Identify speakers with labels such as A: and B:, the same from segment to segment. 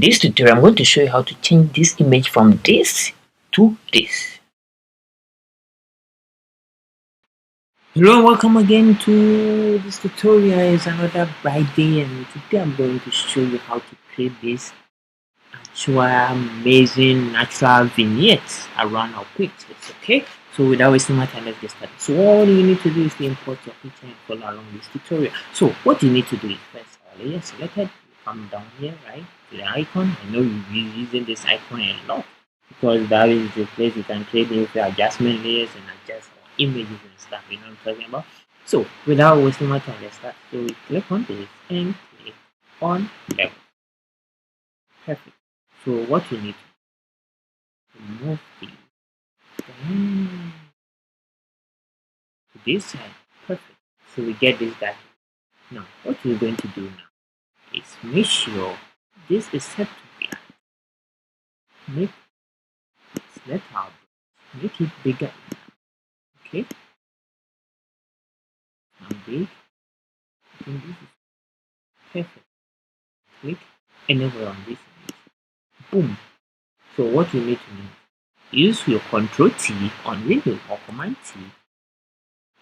A: this tutorial, I'm going to show you how to change this image from this to this. Hello and welcome again to this tutorial. It's another bright day, and today I'm going to show you how to create this actual amazing natural vignettes around our pictures. Okay, so without wasting my time, let's get started. So all you need to do is to import your picture and follow along this tutorial. So what you need to do is first our layer selected, you come down here, right, to the icon. I know you'll be using this icon a lot because that is the place you can create the adjustment layers and adjust our images and stuff. You know what I'm talking about? So without wasting my time, let's start. So we click on this and click on level. Perfect. So what you need to move the down to this side. Perfect. So we get this guy. Now what we're going to do now is make sure this is set to black. Select our brush, make it bigger. Okay. Now big. I think this is perfect. Click anywhere on this image. Boom. So what you need to do, use your Control T on Windows or Command T.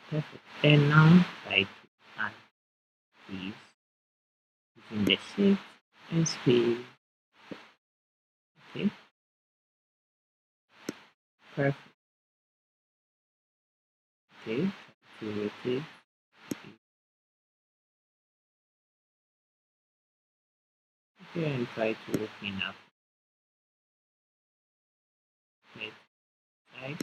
A: Perfect. And now try to add these using the shape and space. Okay. Perfect. Okay. To rotate. Okay, and try to open up. Right side.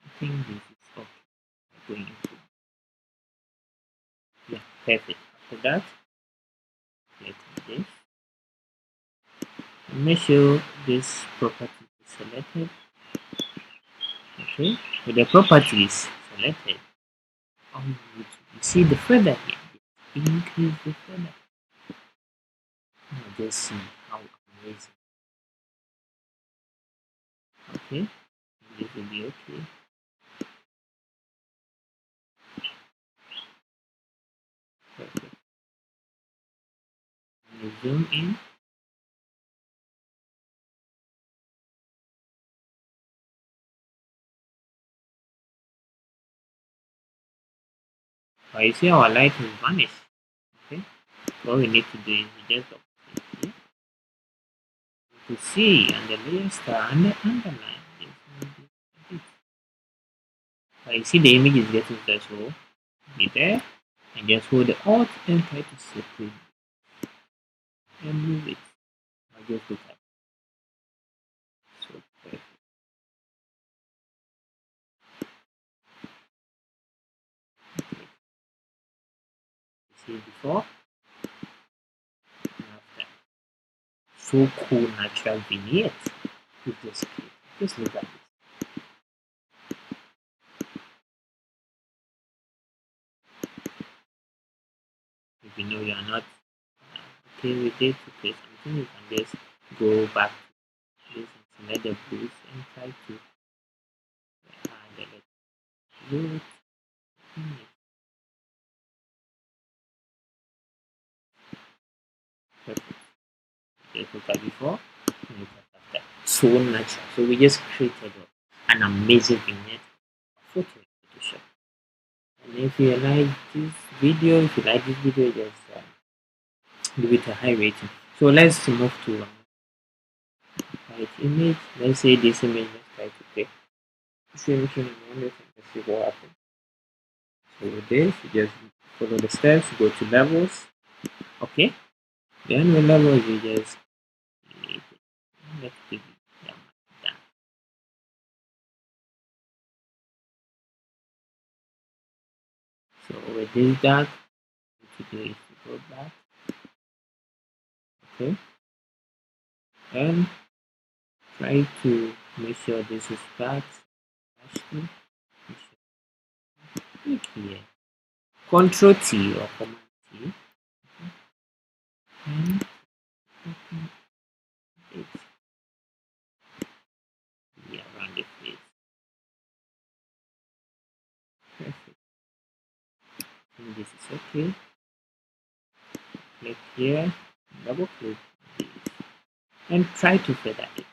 A: I think this is okay. Going to, yeah, perfect. After that, click on this. And make sure this property is selected. Okay, with the properties selected, you see the feather here. Increase the feather. Now just see how amazing. Okay, this will be okay. Perfect. And you zoom in. You see our light will vanish. Okay, all we need to do is we just okay, to see and the layer star and the underline. You see the image is getting there, so be there and just hold the Alt and try to separate and move it. I just look at it. So perfect. You see before and after. So cool natural vignette with this clip. Just look at it. If you know you are not okay with it to play something, you can just go back to this and select the boost and try to add a little image. Perfect. Just look at before and look at after. So natural. So we just created an amazing vignette photo in Photoshop. And if you like this video, just give it a high rating. So let's move to right image. Let's say this image. Let's try to pick this image in one. Let's see what happens. So with this, you just follow the steps. Go to levels. Okay. Then with levels, you just let's give it that much down. So with this dark, what you do is to go back. Okay. And try to make sure this is flat. Actually, click here. Control T or Command T. And open it. Yeah, around the face. this is okay. Click here, double click this, and try to feather it.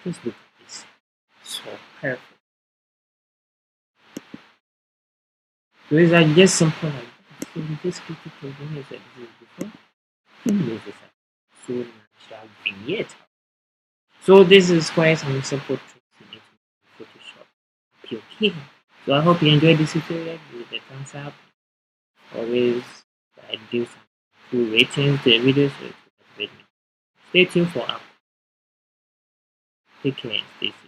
A: Just look at this. So perfect. These are just simple like that. So we just click it again as I did before. And this is a so natural vignette. So this is quite some simple tricks in Photoshop. Okay. So I hope you enjoyed this tutorial. Give it a thumbs up. Always do some cool ratings to the video so it will motivate me. Stay tuned for up. Take care and stay safe.